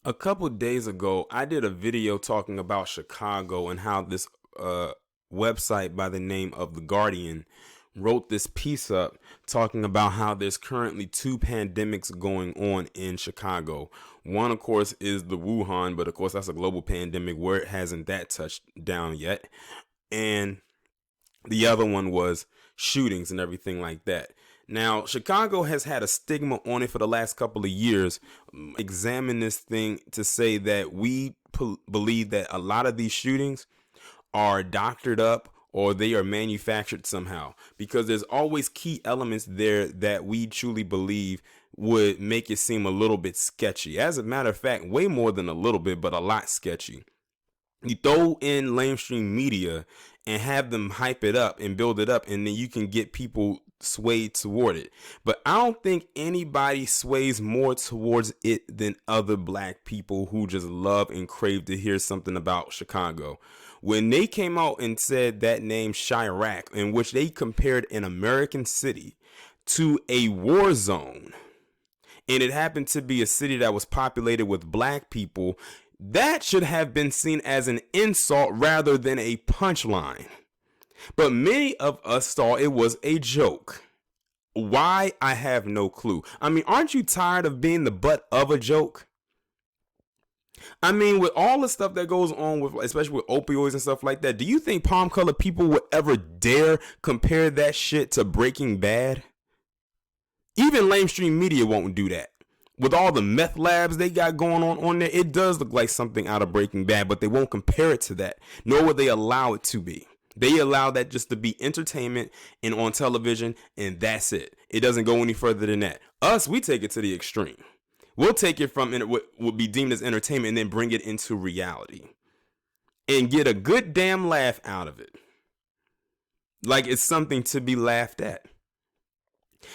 A couple days ago, I did a video talking about Chicago and how this website by the name of The Guardian wrote this piece up talking about how there's currently two pandemics going on in Chicago. One, of course, is the Wuhan, but of course, that's a global pandemic where it hasn't that touched down yet. And the other one was shootings and everything like that. Now, Chicago has had a stigma on it for the last couple of years. Examine this thing to say that we believe that a lot of these shootings are doctored up or they are manufactured somehow, because there's always key elements there that we truly believe would make it seem a little bit sketchy. As a matter of fact, way more than a little bit, but a lot sketchy. You throw in lamestream media and have them hype it up and build it up, and then you can get people swayed toward it. But I don't think anybody sways more towards it than other black people who just love and crave to hear something about Chicago. When they came out and said that name Chirac, in which they compared an American city to a war zone, and it happened to be a city that was populated with black people, that should have been seen as an insult rather than a punchline. But many of us saw it was a joke. Why? I have no clue. I mean, aren't you tired of being the butt of a joke? I mean, with all the stuff that goes on with, especially with opioids and stuff like that, do you think palm colored people would ever dare compare that shit to Breaking Bad? Even lamestream media won't do that. With all the meth labs they got going on there, it does look like something out of Breaking Bad, but they won't compare it to that, nor would they allow it to be. They allow that just to be entertainment and on television, and that's it. It doesn't go any further than that. Us, we take it to the extreme. We'll take it from what would be deemed as entertainment and then bring it into reality and get a good damn laugh out of it. Like it's something to be laughed at.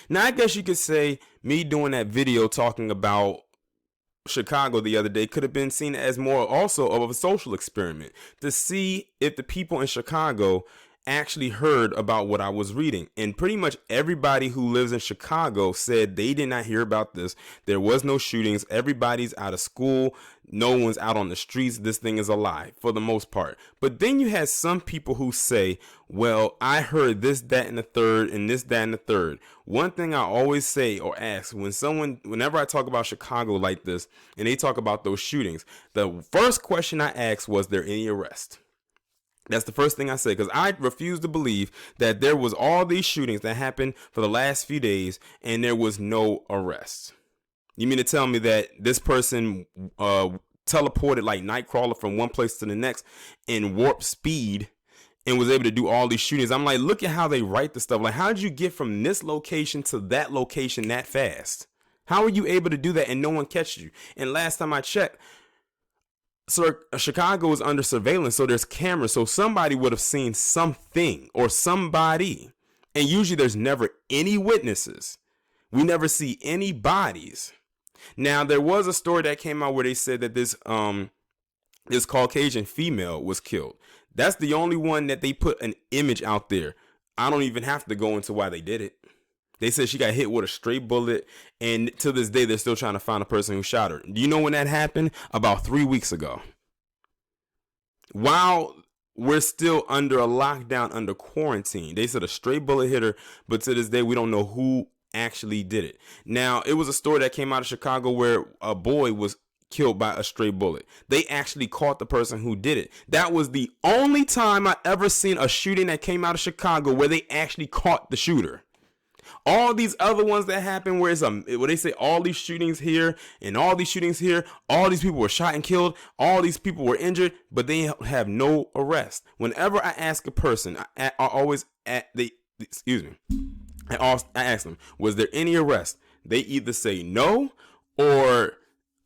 Now, I guess you could say me doing that video talking about Chicago the other day could have been seen as more also of a social experiment to see if the people in Chicago actually heard about what I was reading. And pretty much everybody who lives in Chicago said they did not hear about this. There was no shootings. Everybody's out of school. No one's out on the streets. This thing is a lie for the most part. But then you had some people who say, well, I heard this, that, and the third, and this, that, and the third. One thing I always say or ask whenever I talk about Chicago like this, and they talk about those shootings, the first question I asked was there any arrest? That's the first thing I say, because I refuse to believe that there was all these shootings that happened for the last few days and there was no arrest. You mean to tell me that this person teleported like Nightcrawler from one place to the next in warp speed and was able to do all these shootings? I'm like, look at how they write the stuff. Like, how did you get from this location to that location that fast? How are you able to do that and no one catch you? And last time I checked, so Chicago is under surveillance, so there's cameras, so somebody would have seen something or somebody, and usually there's never any witnesses. We never see any bodies. Now, there was a story that came out where they said that this Caucasian female was killed. That's the only one that they put an image out there. I don't even have to go into why they did it. They said she got hit with a stray bullet, and to this day, they're still trying to find the person who shot her. Do you know when that happened? About 3 weeks ago. While we're still under a lockdown, under quarantine, they said a stray bullet hit her, but to this day, we don't know who actually did it. Now, it was a story that came out of Chicago where a boy was killed by a stray bullet. They actually caught the person who did it. That was the only time I ever seen a shooting that came out of Chicago where they actually caught the shooter. All these other ones that happen where they say all these shootings here and all these shootings here, all these people were shot and killed, all these people were injured, but they have no arrest. Whenever I ask a person, I ask them, was there any arrest? They either say no or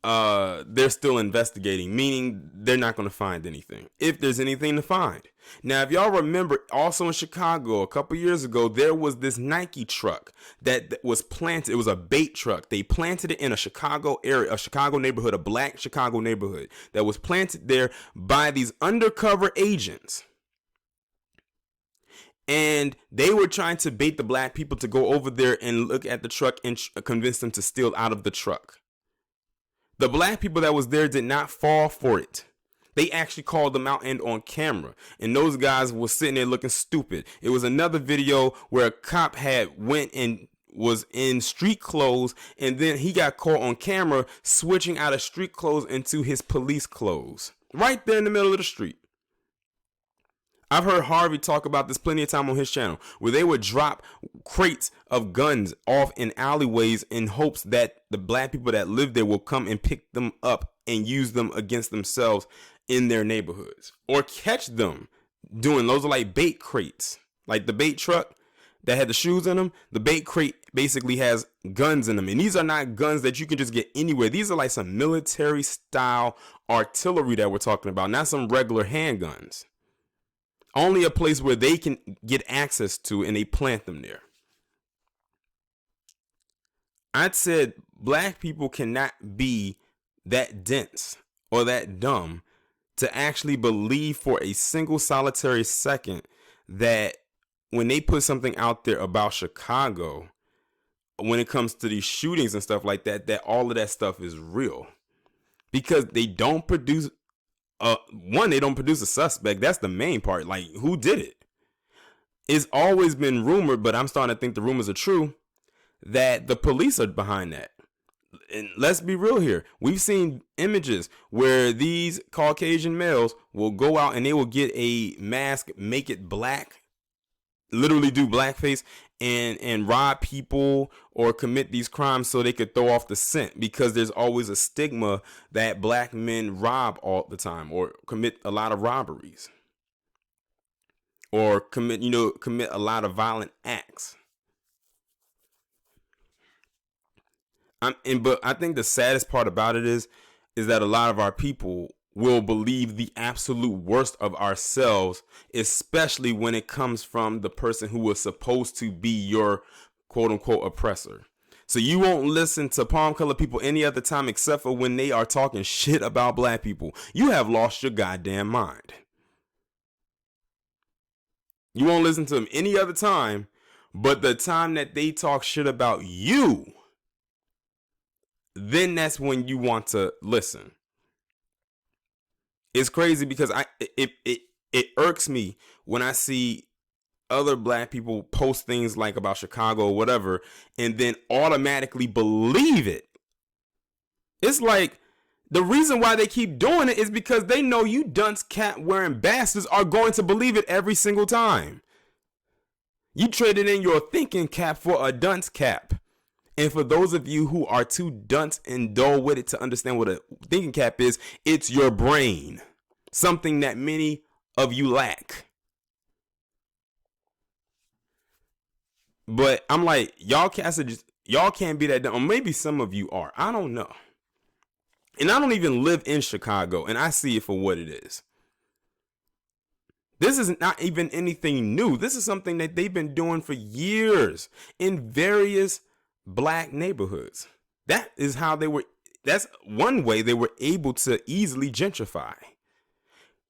they're still investigating, meaning they're not going to find anything, if there's anything to find. Now, if y'all remember, also in Chicago a couple years ago, there was this Nike truck that was planted. It was a bait truck. They planted it in a Chicago area, a Chicago neighborhood, a black Chicago neighborhood that was planted there by these undercover agents. And they were trying to bait the black people to go over there and look at the truck and convince them to steal out of the truck. The black people that was there did not fall for it. They actually called them out and on camera. And those guys were sitting there looking stupid. It was another video where a cop had went and was in street clothes, and then he got caught on camera switching out of street clothes into his police clothes. Right there in the middle of the street. I've heard Harvey talk about this plenty of time on his channel, where they would drop crates of guns off in alleyways in hopes that the black people that live there will come and pick them up and use them against themselves in their neighborhoods, or catch them doing those. Are like bait crates, like the bait truck that had the shoes in them. The bait crate basically has guns in them, and these are not guns that you can just get anywhere. These are like some military style artillery that we're talking about, not some regular handguns. Only a place where they can get access to, and they plant them there. I said black people cannot be that dense or that dumb to actually believe for a single solitary second that when they put something out there about Chicago, when it comes to these shootings and stuff like that, that all of that stuff is real. Because they don't produce they don't produce a suspect. That's the main part. Like, who did it? It's always been rumored, but I'm starting to think the rumors are true, that the police are behind that. And let's be real here. We've seen images where these Caucasian males will go out and they will get a mask, make it black, literally do blackface, and rob people or commit these crimes so they could throw off the scent, because there's always a stigma that black men rob all the time or commit a lot of robberies or commit a lot of violent acts. But I think the saddest part about it is that a lot of our people will believe the absolute worst of ourselves, especially when it comes from the person who was supposed to be your quote unquote oppressor. So you won't listen to palm colored people any other time except for when they are talking shit about black people. You have lost your goddamn mind. You won't listen to them any other time, but the time that they talk shit about you, then that's when you want to listen. It's crazy because it irks me when I see other black people post things like about Chicago or whatever, and then automatically believe it. It's like the reason why they keep doing it is because they know you dunce cap wearing bastards are going to believe it every single time. You traded in your thinking cap for a dunce cap. And for those of you who are too dunce and dull with it to understand what a thinking cap is, it's your brain. Something that many of you lack. But I'm like, y'all can't be that dumb. Or maybe some of you are. I don't know. And I don't even live in Chicago, and I see it for what it is. This is not even anything new. This is something that they've been doing for years in various black neighborhoods. That is how that's one way they were able to easily gentrify,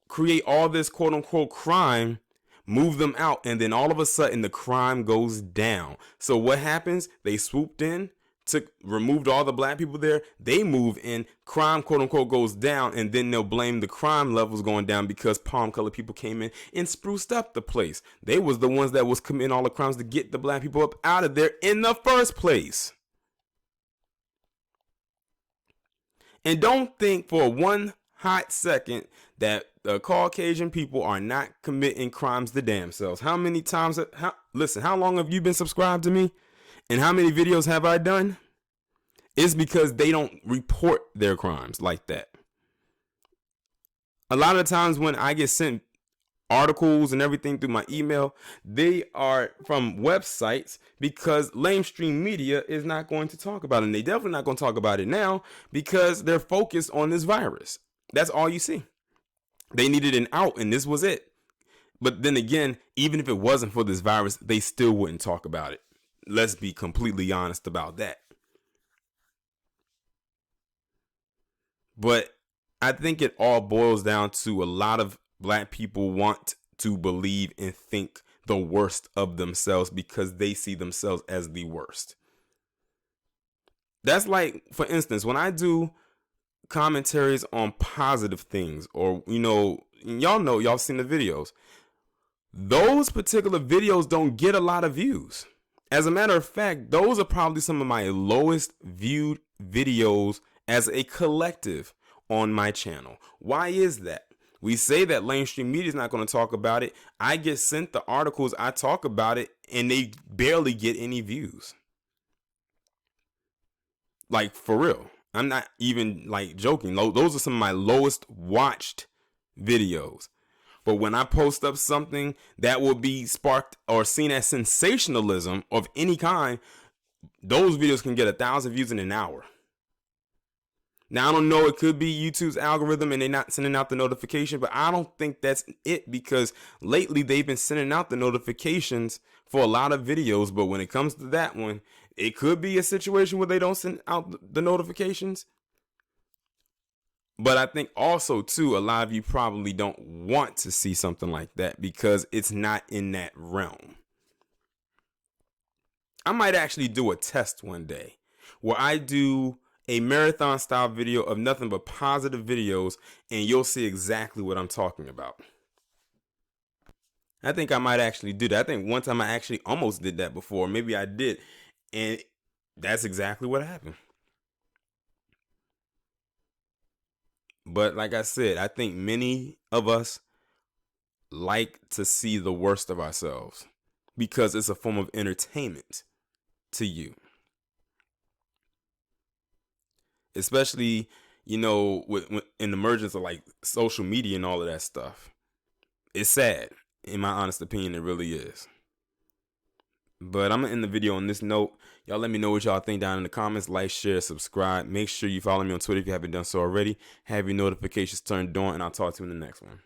create all this quote unquote crime, move them out, and then all of a sudden the crime goes down. So what happens? They swooped in, removed all the black people there, they move in, crime quote unquote goes down, and then they'll blame the crime levels going down because palm colored people came in and spruced up the place. They was the ones that was committing all the crimes to get the black people up out of there in the first place. And don't think for one hot second that the Caucasian people are not committing crimes the damn selves. How many times listen, how long have you been subscribed to me? And how many videos have I done? It's because they don't report their crimes like that. A lot of times when I get sent articles and everything through my email, they are from websites because lamestream media is not going to talk about it. And they definitely not going to talk about it now because they're focused on this virus. That's all you see. They needed an out, and this was it. But then again, even if it wasn't for this virus, they still wouldn't talk about it. Let's be completely honest about that. But I think it all boils down to a lot of black people want to believe and think the worst of themselves because they see themselves as the worst. That's like, for instance, when I do commentaries on positive things, or y'all seen the videos. Those particular videos don't get a lot of views. As a matter of fact, those are probably some of my lowest viewed videos as a collective on my channel. Why is that? We say that mainstream media is not going to talk about it. I get sent the articles, I talk about it, and they barely get any views. Like, for real. I'm not even like joking. Those are some of my lowest watched videos. But when I post up something that will be sparked or seen as sensationalism of any kind, those videos can get 1,000 views in an hour. Now, I don't know, it could be YouTube's algorithm and they're not sending out the notification, but I don't think that's it, because lately they've been sending out the notifications for a lot of videos. But when it comes to that one, it could be a situation where they don't send out the notifications. But I think also, too, a lot of you probably don't want to see something like that because it's not in that realm. I might actually do a test one day where I do a marathon style video of nothing but positive videos, and you'll see exactly what I'm talking about. I think I might actually do that. I think one time I actually almost did that before. Maybe I did, and that's exactly what happened. But like I said, I think many of us like to see the worst of ourselves because it's a form of entertainment to you. Especially, with in the emergence of like social media and all of that stuff. It's sad. In my honest opinion, it really is. But I'm going to end the video on this note. Y'all let me know what y'all think down in the comments. Like, share, subscribe. Make sure you follow me on Twitter if you haven't done so already. Have your notifications turned on, and I'll talk to you in the next one.